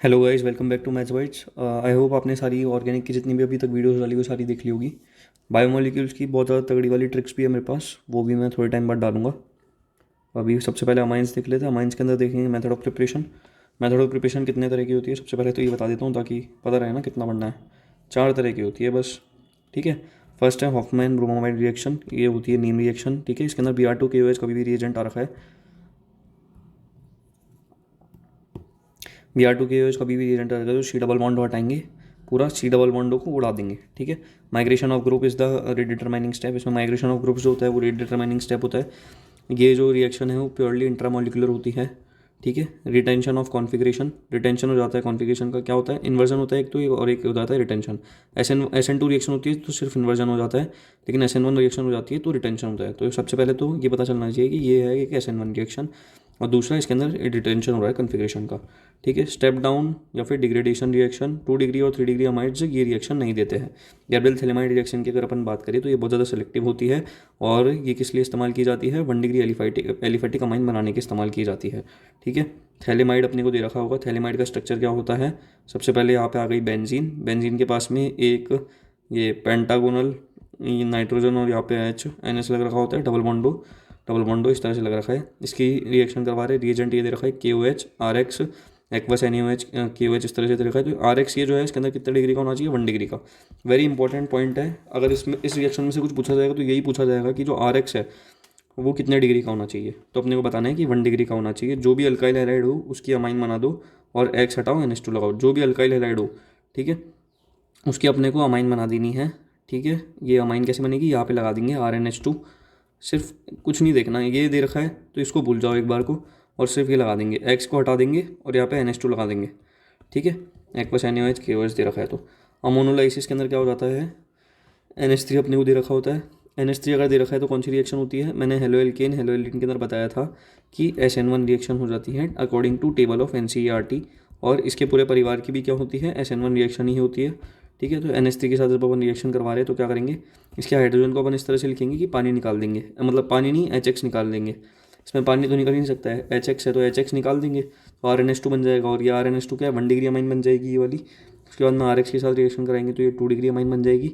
Hello guys, welcome back to maths bytes. I hope आपने सारी organic की जितनी भी अभी तक वीडियोस डाली वो सारी देख ली होगी। बायोमोलिक्यूल्स की बहुत ज़्यादा तगड़ी वाली ट्रिक्स भी है मेरे पास, वो भी मैं थोड़े टाइम बाद डालूंगा। अभी सबसे पहले अमाइंस देख लेते हैं। अमाइंस के अंदर देखेंगे method of preparation. Method of preparation कितने तरह की होती है सबसे पहले तो ये बता देता हूँ ताकि पता रहे ना कितना पढ़ना है। 4 तरह की होती है बस। ठीक है। फर्स्ट है हॉफमैन ब्रोमोमाइड रिएक्शन, ये होती है नीम रिएक्शन। ठीक है, इसके अंदर Br2KOH कभी भी रिएजेंट आ रखा है। Br2KOH कभी भी रिएजेंट आ रखा है तो सी डबल बॉन्ड हटाएंगे, पूरा सी डबल बॉन्डों को उड़ा देंगे। ठीक है। Migration of group is the rate determining step. इसमें माइग्रेशन ऑफ ग्रुप्स जो होता है वो रेट डिटरमाइनिंग स्टेप होता है। ये जो रिएक्शन है वो प्योरली इंट्रामोलिकुलर होती है। ठीक है। रिटेंशन ऑफ कॉन्फिग्रेशन, रिटेंशन हो जाता है कॉन्फिग्रेशन का, क्या होता है इन्वर्जन होता है एक तो, और एक हो जाता है रिटेंशन। SN2 रिएक्शन होती है तो सिर्फ इन्वर्जन हो जाता है, लेकिन SN1 रिएक्शन हो जाती है तो रिटेंशन होता है। तो सबसे पहले तो ये पता चलना चाहिए कि ये है एक SN1 रिएक्शन, और दूसरा इसके अंदर रिटेंशन हो रहा है कॉन्फिग्रेशन का। ठीक है। स्टेप डाउन या फिर डिग्रेडेशन रिएक्शन, 2 डिग्री और 3 डिग्री अमाइड्स ये रिएक्शन नहीं देते हैं। गैब्रियल थैलेमाइड रिएक्शन की अगर अपन बात करें तो ये बहुत ज़्यादा सेलेक्टिव होती है, और ये किस लिए इस्तेमाल की जाती है, 1 डिग्री एलिफेटिक अमाइन बनाने के इस्तेमाल की जाती है। ठीक है। थैलेमाइड अपने को दे रखा होगा। थैलेमाइड का स्ट्रक्चर क्या होता है, सबसे पहले यहाँ पे आ गई बेंजीन। बेंजीन के पास में एक ये पेंटागोनल नाइट्रोजन और यहाँ पे NH लग रखा होता है, डबल बॉन्डो इस तरह से लग रखा है। इसकी रिएक्शन करवा रहे, रिएजेंट ये दे रखा है KOH RX aqueous NaOH KOH इस तरह से दे रखा है। तो RX ये जो है इसके अंदर कितने डिग्री का होना चाहिए, 1 डिग्री का। वेरी इंपॉर्टेंट पॉइंट है, अगर इसमें इस रिएक्शन में से कुछ पूछा जाएगा तो यही पूछा जाएगा कि जो RX है वो कितने डिग्री का होना चाहिए। तो अपने को बताना है कि 1 डिग्री का होना चाहिए। जो भी अल्काइल हैलाइड हो उसकी अमाइन बना दो और X हटाओ NH2 लगाओ। जो भी अल्काइल हैलाइड हो, ठीक है, उसकी अपने को अमाइन बना देनी है। ठीक है। ये अमाइन कैसे बनेगी, यहाँ पे लगा देंगे RnH2। सिर्फ कुछ नहीं देखना है, ये दे रखा है तो इसको भूल जाओ एक बार को, और सिर्फ ये लगा देंगे, X को हटा देंगे और यहाँ पे NH2 लगा देंगे। ठीक है। एक्वस NaOH KOH दे रखा है। तो अमोनोलाइसिस के अंदर क्या हो जाता है, NH3 अपने को दे रखा होता है। NH3 अगर दे रखा है तो कौन सी रिएक्शन होती है, मैंने हेलोएल्केन के अंदर बताया था कि SN1 रिएक्शन हो जाती है according to table of NCERT, और इसके पूरे परिवार की भी क्या होती है, SN1 रिएक्शन ही होती है। ठीक है। तो NH3 के साथ जब अपन रिएक्शन करवा रहे हैं तो क्या करेंगे, इसके हाइड्रोजन को अपन इस तरह से लिखेंगे कि पानी निकाल देंगे, मतलब पानी नहीं HX निकाल देंगे। इसमें पानी तो निकल ही नहीं सकता है, HX है तो HX निकाल देंगे तो RnH2 बन जाएगा, और ये RnH2 क्या है, 1 डिग्री अमाइन बन जाएगी ये वाली। उसके बाद में RX के साथ रिएक्शन कराएंगे तो ये 2 डिग्री अमाइन बन जाएगी।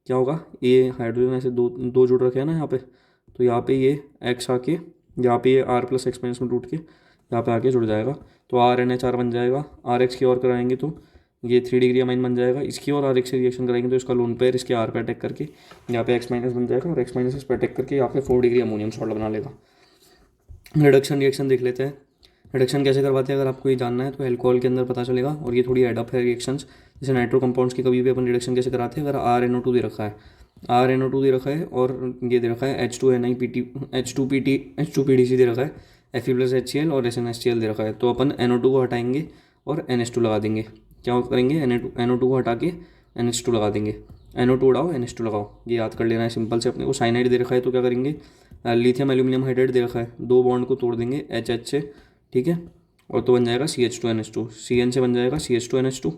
क्या होगा, ये हाइड्रोजन ऐसे दो दो जुड़ रखे हैं ना यहाँ पे, तो यहाँ पे ये X आके, यहाँ पे ये R+X- में टूट के यहाँ पे आके जुड़ जाएगा, तो RnHR बन जाएगा। RX की ओर कराएंगे तो ये 3 डिग्री अमाइन बन जाएगा। इसकी और RX से रिएक्शन कराएंगे तो इसका लोन पेयर इसके R पे अटैक करके यहाँ पे X- बन जाएगा, और X- इस पर अटैक करके यहाँ पे 4 डिग्री अमोनियम सॉल्ट बना लेगा। रिडक्शन रिएक्शन देख लेते हैं। रिडक्शन कैसे करवाते हैं अगर आपको ये जानना है तो एल्कोहल के अंदर पता चलेगा, और ये थोड़ी एडअप है रिएक्शंस। जैसे नाइट्रो कंपाउंड्स की कभी भी अपन रिडक्शन कैसे कराते हैं, अगर RnO2 दे रखा है, RnO2 दे रखा है और ये दे रखा है H2NiPT H2PT H2PDC दे रखा है, Fe+HCl और SnHCl दे रखा है, तो अपन NO2 को हटाएंगे और NH2 लगा देंगे। क्या करेंगे, NO2 को हटा के NH2 लगा देंगे। NO2 उड़ाओ NH2 लगाओ, ये याद कर लेना है सिंपल से। अपने को साइनाइड दे रखा है तो क्या करेंगे, लिथियम एल्यूमिनियम हाइड्राइड दे रखा है, 2 बॉन्ड को तोड़ देंगे HH से। ठीक है। और तो बन जाएगा CH2NH2, CN से बन जाएगा CH2NH2।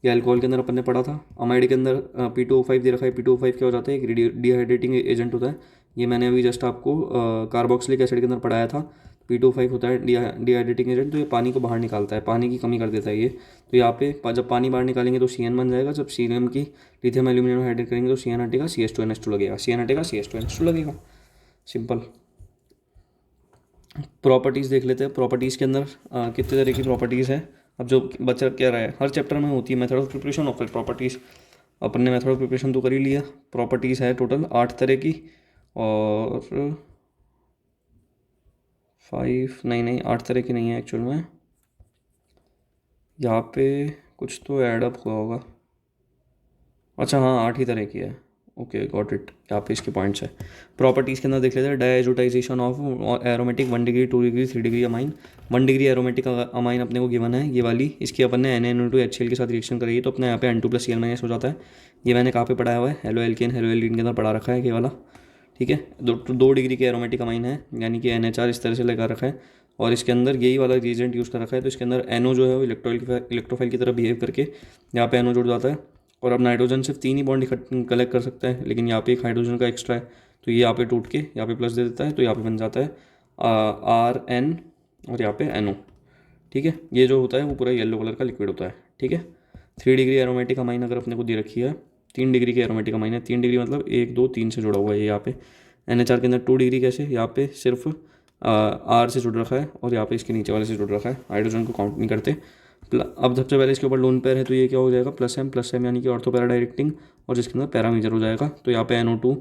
ये अल्कोहल के अंदर अपन ने पढ़ा था। अमाइड के अंदर P2O5 दे रखा है। P2O5 क्या हो जाता है, एक डिहाइड्रेटिंग एजेंट होता है। ये मैंने अभी जस्ट आपको कार्बोक्सिलिक एसिड के अंदर पढ़ाया था। P2O5 होता है डिहाइड्रेटिंग एजेंट, तो ये पानी को बाहर निकालता है, पानी की कमी कर देता है ये। तो यहाँ पे जब पानी बाहर निकालेंगे तो CN बन जाएगा, जब CN की लिथियम एल्यूमिनियम हाइड्रेट करेंगे तो CN हटेगा, CH2NH2 लगेगा, CN हटेगा CH2NH2 लगेगा। सिंपल। प्रॉपर्टीज़ देख लेते हैं। प्रॉपर्टीज़ के अंदर कितने तरह की प्रॉपर्टीज़ है। अब जो बच्चा कह रहा है हर चैप्टर में होती है मेथड ऑफ प्रिपरेशन और फिर प्रॉपर्टीज़। अपन ने मेथड ऑफ प्रिपरेशन तो कर ही लिया। प्रॉपर्टीज़ है टोटल 8 तरह की, और 5 नहीं नहीं 8 तरह की नहीं है एक्चुअल में, यहाँ पे कुछ तो ऐड अप हुआ होगा। अच्छा हाँ, 8 ही तरह की है। ओके गॉट इट, यहाँ पे इसके पॉइंट्स है। प्रॉपर्टीज़ के अंदर देख लेते हैं। डायजोटाइजेशन of aromatic 1 degree 2 degree 3 degree amine. 1 degree aromatic amine अपने को गिवन है ये वाली, इसकी अपन ने NaNO2HCl के साथ रिएक्शन करी तो अपने यहाँ पे N2+Cl- हो जाता है। ये मैंने कहाँ पे पढ़ाया हुआ है, हेलोएल्केन के अंदर पढ़ा रखा है ये वाला। ठीक है। 2 डिग्री के एरोमेटिक अमाइन है, यानी कि NHR इस तरह से लगा रखा है, और इसके अंदर यही वाला रिएजेंट यूज़ कर रखा है। तो इसके अंदर NO जो है वो इलेक्ट्रोफाइल की तरह बिहेव करके यहाँ पे NO जुड़ जाता है, और अब नाइट्रोजन सिर्फ 3 ही बॉन्ड कलेक्ट कर सकता है, लेकिन यहाँ पे एक हाइड्रोजन का एक्स्ट्रा है, तो ये यहाँ पे टूट के यहाँ पे प्लस दे देता है, तो यहाँ पे बन जाता है RN और यहाँ पे NO। ठीक है। ये जो होता है वो पूरा येलो कलर का लिक्विड होता है, ठीक है। 3 डिग्री एरोमेटिक अमाइन अगर अपने को दे रखी है, 3 डिग्री की एरोमेटिक अमाइन है, 3 डिग्री मतलब 1 2 3 से जुड़ा हुआ है ये यहाँ पे। NHR के अंदर 2 डिग्री कैसे, यहाँ पे सिर्फ R से जुड़ रखा है और यहाँ पे इसके नीचे वाले से जुड़ रखा है, हाइड्रोजन को काउंट नहीं करते। अब सबसे पहले इसके ऊपर लोन पेयर है तो ये क्या हो जाएगा, +M यानी कि ऑर्थो पैरा डायरेक्टिंग, और जिसके अंदर पैरा मेजर हो जाएगा। तो यहाँ पे NO2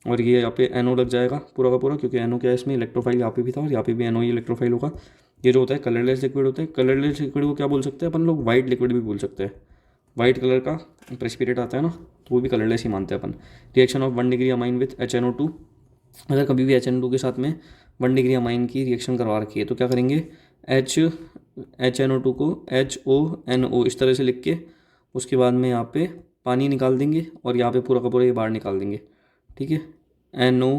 और ये यहाँ पे NO लग जाएगा पूरा का पूरा, क्योंकि NO क्या है इसमें, इलेक्ट्रोफाइल यहाँ पे भी था और यहाँ पे भी NO ही इलेक्ट्रोफाइल होगा। ये जो होता है कलरलेस लिक्विड होता है। कलरलेस लिक्विड को क्या बोल सकते हैं अपन लोग, वाइट लिक्विड भी बोल सकते हैं। वाइट कलर का प्रेसिपिटेट आता है ना, तो वो भी कलरलेस ही मानते हैं अपन। Reaction of 1 degree amine with HNO2, अगर कभी भी HNO2 के साथ में 1 डिग्री अमाइन की रिएक्शन करवा रखी है तो क्या करेंगे, HNO2 को HONO इस तरह से लिख के उसके बाद में यहाँ पे पानी निकाल देंगे और यहाँ पे पूरा का पूरा ये बाहर निकाल देंगे, ठीक है। NO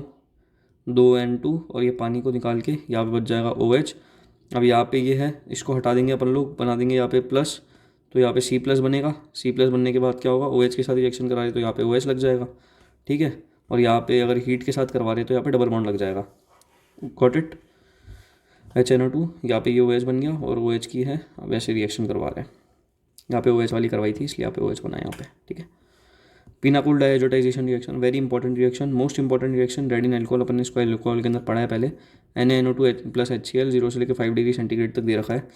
2N2 और ये पानी को निकाल के यहाँ पे बच जाएगा OH। अब यहाँ पे ये है, इसको हटा देंगे अपन लोग, बना देंगे यहाँ पे प्लस, तो यहाँ पे C+ बनेगा। C+ बनने के बाद क्या होगा, OH के साथ रिएक्शन करा रहे तो यहाँ पे OH लग जाएगा, ठीक है। और यहाँ पे अगर हीट के साथ करवा रहे तो यहाँ पे डबल बॉन्ड लग जाएगा। Got it. HNO2 यहाँ पे ये OH बन गया और OH की है, अब ऐसे रिएक्शन करवा रहे हैं। यहाँ पे OH वाली करवाई थी इसलिए यहाँ पे OH बना है यहाँ पे, ठीक है। Pinacol diazotization reaction, very important reaction, most important reaction. रेड इन एल्कोहल, अपन ने इसको एल्कोहल के अंदर पढ़ा है पहले। NaNO2 + HCl 0 से लेकर 5 डिग्री सेंटीग्रेड तक दे रखा है।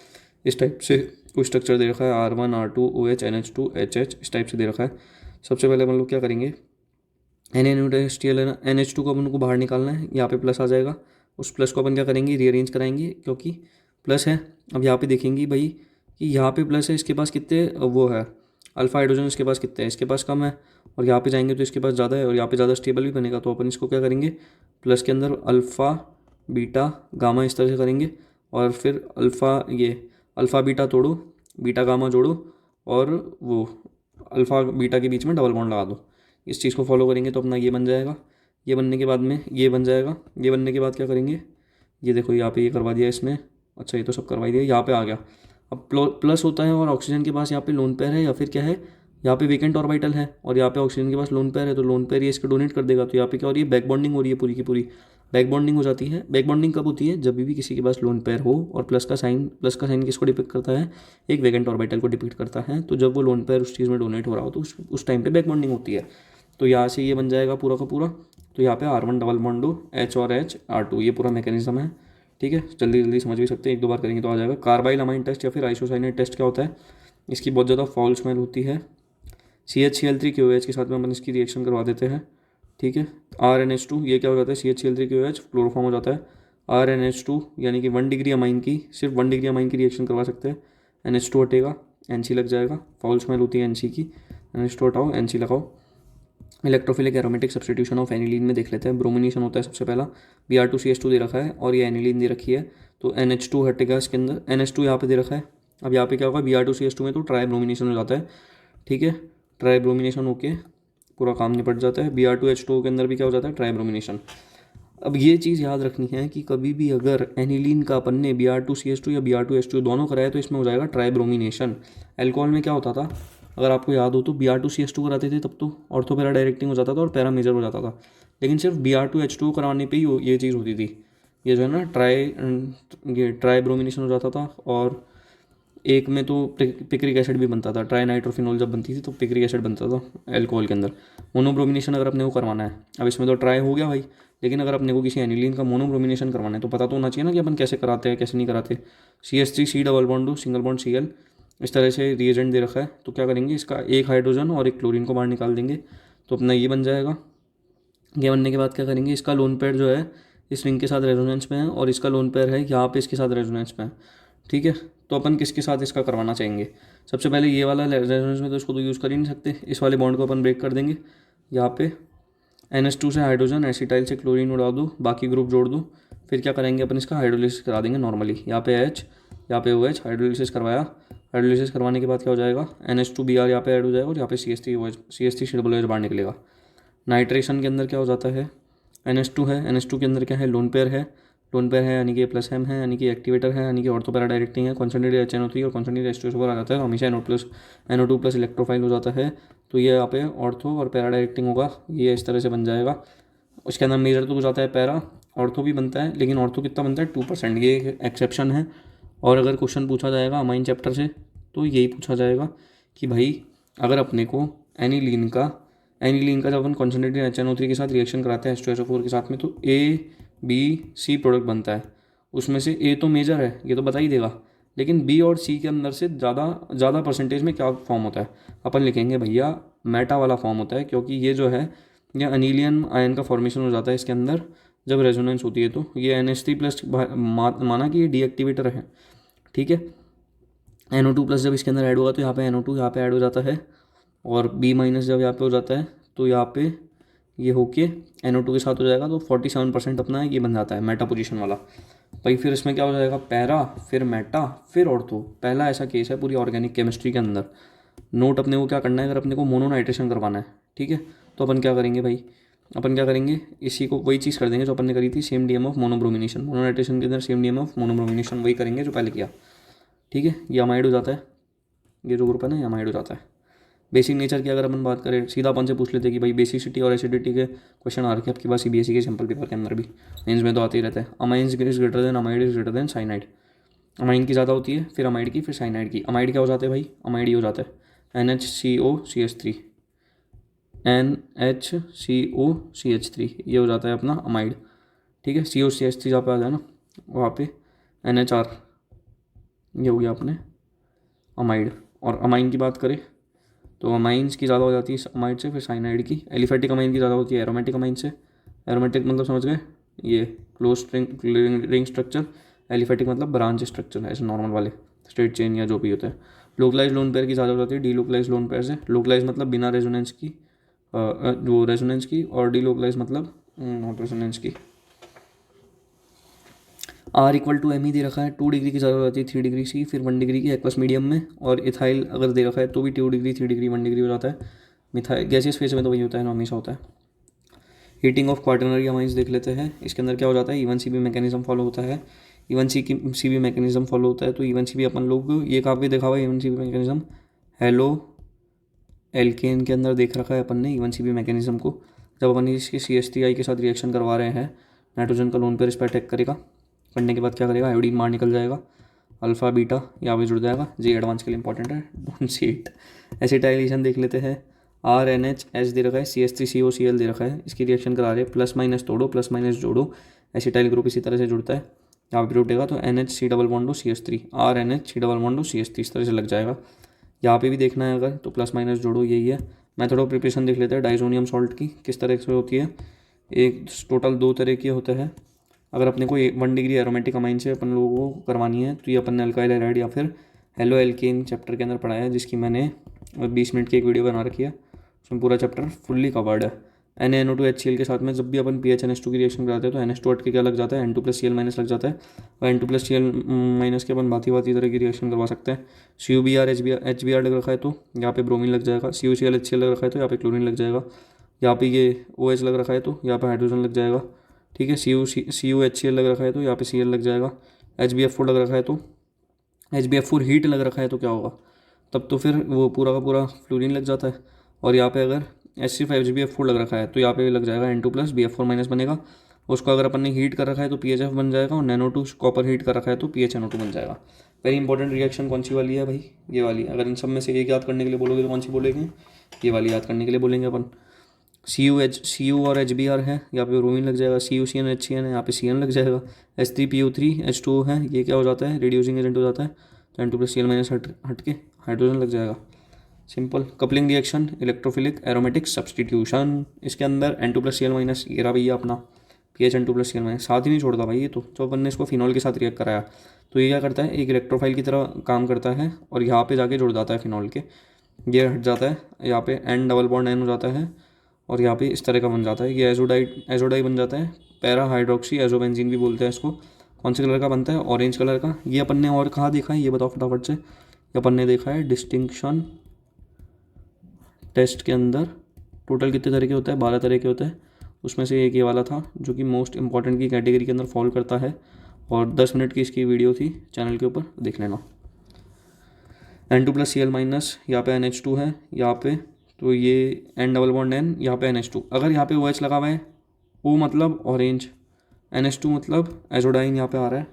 इस टाइप से कोई स्ट्रक्चर दे रखा है, R1 R2 OH NH2 HH इस टाइप से दे रखा है। सबसे पहले हम लोग क्या करेंगे, NaNO2 NH2 को अपन को बाहर निकालना है, यहाँ पे प्लस आ जाएगा। उस प्लस को अपन क्या करेंगे, रीअरेंज कराएंगे, क्योंकि प्लस है। अब यहाँ पे देखेंगे भाई कि यहाँ पे प्लस है, इसके पास कितने वो है अल्फा हाइड्रोजन, इसके पास कितने हैं, इसके पास कम है। और यहाँ पे जाएंगे तो इसके पास ज़्यादा है और यहाँ पे ज़्यादा स्टेबल भी बनेगा। तो अपन इसको क्या करेंगे, प्लस के अंदर अल्फ़ा बीटा गामा इस तरह से करेंगे और फिर अल्फ़ा बीटा तोड़ो, बीटा गामा जोड़ो और वो अल्फ़ा बीटा के बीच में डबल बॉन्ड लगा दो। इस चीज़ को फॉलो करेंगे तो अपना ये बन जाएगा। ये बनने के बाद में ये बन जाएगा। ये बनने के बाद क्या करेंगे, ये देखो यहाँ पे ये करवा दिया इसमें, अच्छा ये तो सब करवा दिया, यहाँ पे आ गया। अब प्लस होता है और ऑक्सीजन के पास यहाँ पे लोन पेयर है या फिर क्या है, यहाँ पे वेकेंट ऑर्बिटल है और यहाँ पे ऑक्सीजन के पास लोन पेयर है, तो लोन पेयर ये इसको डोनेट कर देगा। तो यहाँ पे क्या हो रही है, बैक बॉन्डिंग हो रही है, पूरी की पूरी बैक बॉन्डिंग हो जाती है। बैक बॉन्डिंग कब होती है, जब भी किसी के पास लोन पेयर हो और प्लस का साइन किसको डिपिक्ट करता है, एक वेकेंट ऑर्बिटल को डिपिक्ट करता है। तो जब वो लोन पेयर उस चीज़ में डोनेट हो रहा हो तो उस टाइम पे बैक बॉन्डिंग होती है। तो यहाँ से ये बन जाएगा पूरा का पूरा। तो यहाँ पे R1 डबल बॉन्ड दो, H और H R2, ये पूरा मैकेनिज्म है, ठीक है। जल्दी जल्दी समझ भी सकते हैं, 1 2 बार करेंगे तो आ जाएगा। कार्बाइल अमाइन टेस्ट या फिर आइसोसाइनेट टेस्ट क्या होता है, इसकी बहुत ज़्यादा फाउल स्मेल होती है। CHCl3 के साथ में अपन इसकी रिएक्शन करवा देते हैं, ठीक है। RNH2 ये क्या हो जाता है, CHCl3 फ्लोरोफॉर्म हो जाता है। RNH2 यानी कि 1 डिग्री अमाइन की, सिर्फ 1 डिग्री अमाइन की रिएक्शन करवा सकते हैं। NH2 हटेगा, NC लग जाएगा, फाउल स्मेल होती है NC की। NH2 हटाओ, NC लगाओ। Electrophilic aromatic substitution of aniline में देख लेते हैं। ब्रोमिनेशन होता है सबसे पहला, Br2CH2 दे रखा है और ये एनिलीन दे रखी है, तो NH2 हटेगा इसके अंदर। NH2 यहाँ पे दे रखा है। अब यहाँ पे क्या होगा, Br2CH2 में तो ट्राई ब्रोमिनेशन हो जाता है, ठीक है। ट्राई ब्रोमिनेशन होके पूरा काम निपट जाता है। Br2H2 के अंदर भी क्या हो जाता है, ट्राई ब्रोमिनेशन। अब ये चीज़ याद रखनी है कि कभी भी अगर एनिलीन का अपन ने Br2CH2 या Br2H2 दोनों कराया तो इसमें हो जाएगा ट्राई ब्रोमिनेशन। एल्कोहल में क्या होता था, अगर आपको याद हो तो Br2CH2 कराते थे तब तो ऑर्थो पैरा डायरेक्टिंग हो जाता था और पैरा मेजर हो जाता था, लेकिन सिर्फ Br2H2 कराने पे ही ये चीज़ होती थी। ये जो है ना ट्राई ब्रोमिनेशन हो जाता था। और एक में तो पिक्रिक एसिड भी बनता था, ट्राई नाइट्रोफिनॉल जब बनती थी तो पिक्रिक एसिड बनता था एल्कोहल के अंदर। मोनोब्रोमिनेशन अगर अपने को करवाना है, अब इसमें तो ट्राई हो गया भाई, लेकिन अगर अपने को किसी एनिलीन का मोनोब्रोमिनेशन करवाना है तो पता तो होना चाहिए ना कि अपन कैसे कराते हैं कैसे नहीं कराते। CH3C double bond single bond Cl इस तरह से रिएजेंट दे रखा है, तो क्या करेंगे, इसका एक हाइड्रोजन और एक क्लोरीन को बाहर निकाल देंगे तो अपना ये बन जाएगा। ये बनने के बाद क्या करेंगे, इसका लोन पेयर जो है इस रिंग के साथ रेजोनेंस में है और इसका लोन पेयर है यहाँ पे इसके साथ रेजोनेंस में है, ठीक है। तो अपन किसके साथ इसका करवाना चाहेंगे, सबसे पहले ये वाला रेजोनेंस में तो इसको तो यूज़ कर ही नहीं सकते, इस वाले बॉन्ड को अपन ब्रेक कर देंगे। यहाँ पे NH2 से हाइड्रोजन, एसिटाइल से क्लोरीन उड़ा दो, बाकी ग्रुप जोड़ दो। फिर क्या करेंगे, अपन इसका हाइड्रोलिसिस करा देंगे नॉर्मली। यहाँ पे H, यहाँ पे OH, हाइड्रोलिसिस करवाया। हाइड्रोलिसिस करवाने के बाद क्या हो जाएगा, NH2Br यहाँ पे ऐड हो जाएगा और यहाँ पे CH3OH बाहर निकलेगा। नाइट्रेशन के अंदर क्या हो जाता है, NH2 है, NH2 के अंदर क्या है, लोन पेयर है। लोन पेयर है यानी कि +M है, यानी कि एक्टिवेटर है, यानी कि ऑर्थो पैरा डायरेक्टिंग है। कॉन्सेंट्रेटेड HNO3 और कॉन्सेंट्रेटेड H2SO4 आ जाता है तो हमेशा NO2+ इलेक्ट्रोफाइल हो जाता है। तो ये यहाँ पे ऑर्थो और पैरा डायरेक्टिंग होगा, ये इस तरह से बन जाएगा। उसके अंदर मेजर तो हो जाता है पैरा, ऑर्थो भी बनता है, लेकिन ऑर्थो कितना बनता है 2%, ये एक्सेप्शन है। और अगर क्वेश्चन पूछा जाएगा अमाइन चैप्टर से तो यही पूछा जाएगा कि भाई अगर अपने को एनिलीन का जब अपन कॉन्सेंट्रेटेड HNO3 के साथ रिएक्शन कराते हैं H2SO4 के साथ में, तो A, B, C प्रोडक्ट बनता है। उसमें से A तो मेजर है, ये तो बता ही देगा, लेकिन B और C के अंदर से ज़्यादा परसेंटेज में क्या फॉर्म होता है, अपन लिखेंगे भैया मेटा वाला फॉर्म होता है, क्योंकि ये जो है ये अनिलियन आयन का फॉर्मेशन हो जाता है इसके अंदर जब रेजोनेंस होती है। तो ये NH3+ माना कि ये डीएक्टिवेटर है, ठीक है। NO2+ जब इसके अंदर ऐड होगा तो यहाँ पे NO2 यहाँ पे ऐड हो जाता है, और B- जब यहाँ पे हो जाता है तो यहाँ पे ये होके NO2 के साथ हो जाएगा, तो 47% अपना ये बन जाता है मेटा पोजीशन वाला। भाई फिर इसमें क्या हो जाएगा, पैरा, फिर मेटा, फिर ऑर्थो। पहला ऐसा केस है पूरी ऑर्गेनिक केमिस्ट्री के अंदर। नोट अपने को क्या करना है, अगर अपने को मोनोनाइट्रेशन करवाना है, ठीक है, तो अपन क्या करेंगे भाई, अपन क्या करेंगे, इसी को वही चीज़ कर देंगे जो अपन ने करी थी, सेम DM ऑफ मोनोब्रोमिनेशन। मोनोनाइट्रेशन के अंदर सेम DM ऑफ मोनोब्रोमिनेशन वही करेंगे जो पहले किया, ठीक है। ये अमाइड हो जाता है, ये जो ग्रुप है ना ये अमाइड हो जाता है। बेसिक नेचर की अगर अपन बात करें, सीधा अपन से पूछ लेते हैं कि भाई बेसिसिटी और एसिडिटी के क्वेश्चन आ रखे आपके पास CBSE के सैम्पल पेपर के अंदर भी, मेंस में तो आते ही रहते हैं। Amines is greater than amide is greater than cyanide. Amine की ज़्यादा होती है, फिर अमाइड की, फिर साइनाइड की। अमाइड क्या हो जाता है भाई, अमाइड ही हो जाता है NHCOCH3, NHCOCH3 ये हो जाता है अपना अमाइड, ठीक है। COCH3 जहाँ पे आ जाए ना वहाँ पे NHR ये हो गया अपने अमाइड। और अमाइन की बात करें तो अमाइंस की ज़्यादा हो जाती है अमाइड से, फिर साइनाइड की। एलिफेटिक अमाइन की ज़्यादा होती है एरोमेटिक अमाइन से। एरोमेटिक मतलब समझ गए, ये क्लोज रिंग स्ट्रक्चर, एलिफेटिक मतलब ब्रांच स्ट्रक्चर है, ऐसे नॉर्मल वाले स्ट्रेट चेन या जो भी होता है। लोकलाइज लोन पेयर की ज़्यादा हो जाती है डीलोकलाइज लोन पेयर से। लोकलाइज मतलब बिना रेजोनेंस की, वो रेजोनेंस की, और डीलोकलाइज मतलब नॉट रेजोनेंस की। R=ME दे रखा है, 2 डिग्री की ज़्यादा हो जाती है 3 डिग्री की, फिर 1 डिग्री की एक्वस मीडियम में। और इथाइल अगर दे रखा है तो भी 2 डिग्री 3 डिग्री 1 डिग्री हो जाता है। मिथाइल गैसियस फेज में तो वही होता है, हमेशा होता है। हीटिंग ऑफ क्वाटरनरी अमाइंस देख लेते हैं। इसके अंदर क्या हो जाता है, इवन CB मैकेनिज्म फॉलो होता है। इवन CB मैकेनिज्म फॉलो होता है, तो इवन CB अपन लोग ये कहाँ पे देखा हुआ है even CB mechanism, halo alkane के अंदर देख रखा है अपन ने इवन CB मैकेनिज्म को। जब अपन इसके CH3I के साथ रिएक्शन करवा रहे हैं, नाइट्रोजन का लोन पेयर इस पर अटैक करेगा, करने के बाद क्या करेगा, आयोडीन बाहर निकल जाएगा, अल्फा बीटा यहाँ पे जुड़ जाएगा। जी एडवांस के लिए इंपॉर्टेंट है, डोंट सी इट। एसिटाइलेशन देख लेते हैं। RNH दे रखा है, CH3COCl दे रखा है, इसकी रिएक्शन करा रहे हैं, प्लस माइनस तोड़ो प्लस माइनस जोड़ो, एसिटाइल ग्रुप इसी तरह से जुड़ता है। यहाँ पे जुटेगा तो NHC+CH3, RNHC+CH3 इस तरह से लग जाएगा। यहाँ पे भी देखना है अगर तो प्लस माइनस जोड़ो, यही है। मेथड ऑफ प्रिपरेशन देख लेते हैं डाइजोनियम सॉल्ट की, किस तरह से होती है। एक टोटल 2 तरह की होता है। अगर अपने को 1 डिग्री एरोमेटिक अमाइन से अपन लोगों को करवानी है तो ये अपन ने अल्काइल हैलाइड या फिर हेलो एल्केन चैप्टर के अंदर पढ़ाया है, जिसकी मैंने 20 मिनट की एक वीडियो बना रखी है, उसमें पूरा चैप्टर फुल्ली कवर्ड है। NaNO2HCl के साथ में जब भी अपन PHNH2 की रिएक्शन कराते हैं तो NH2 हट के क्या लग जाता है, N2+Cl- लग जाता है, और N2+Cl- के अपन भांति तरह की रिएक्शन करवा सकते हैं। CuBr HBr लग रखा है तो यहाँ पे ब्रोमीन लग जाएगा। CuCl लग रखा है तो यहाँ पे क्लोरीन लग जाएगा। यहाँ पे ये OH लग रखा है तो यहाँ पे हाइड्रोजन लग जाएगा, ठीक है। CuHCl लग रखा है तो यहाँ पे Cl लग जाएगा। HbF4 लग रखा है तो HbF4 हीट लग रखा है तो क्या होगा, तब तो फिर वो पूरा का पूरा फ्लोरीन लग जाता है। और यहाँ पे अगर H3 5GbF4 लग रखा है तो यहाँ पे लग जाएगा N2+BF4- बनेगा। उसको अगर अपन ने हीट कर रखा है तो PHF बन जाएगा, और NaNO2 कॉपर हीट कर रखा है तो PHNO2 बन जाएगा। वेरी इंपॉर्टेंट रिएक्शन कौन सी वाली है भाई, ये वाली। अगर इन सब में से एक याद करने के लिए बोलोगे तो कौन सी बोलेंगे, ये वाली याद करने के लिए बोलेंगे अपन। Cu और HBr है, यहाँ पे ब्रोमीन लग जाएगा। CuCN HCN है, यहाँ पे Cn लग जाएगा। H3PO3 H2O है, ये क्या हो जाता है, रेड्यूसिंग एजेंट हो जाता है, तो N2+Cl- हट के हाइड्रोजन लग जाएगा। Simple. Coupling reaction, electrophilic aromatic substitution, इसके अंदर N2+Cl- ये रहा भैया अपना PHN2+Cl- साथ ही नहीं छोड़ता भाई ये तो। जो अपन ने इसको फिनॉल के साथ रिएक्ट कराया तो ये क्या करता है, एक इलेक्ट्रोफाइल की तरह काम करता है, और यहाँ पे जाके जुड़ जाता है फिनॉल के, ये हट जाता है, यहाँ पे N डबल बॉन्ड N हो जाता है, और यहाँ पे इस तरह का बन जाता है, ये एजोडाई बन जाता है। पैरा हाइड्रोक्सी एजोबेंजीन भी बोलते हैं इसको। कौन से कलर का बनता है, ऑरेंज कलर का। ये अपन ने और कहाँ देखा है, ये बताओ फटाफट से। ये अपन ने देखा है डिस्टिंक्शन टेस्ट के अंदर। टोटल कितने तरह के होता है, 12 तरह के होते हैं, उसमें से एक ये वाला था जो कि मोस्ट इंपॉर्टेंट की कैटेगरी के अंदर फॉल करता है, और 10 मिनट की इसकी वीडियो थी चैनल के ऊपर, देख लेना। N2+Cl-, यहाँ पे NH2 है, यहाँ पे तो ये N डबल बॉन्ड N, यहाँ पे NH2। अगर यहाँ पे OH लगा हुआ है, O मतलब ऑरेंज, NH2 मतलब एजोडाइन यहाँ पे आ रहा है,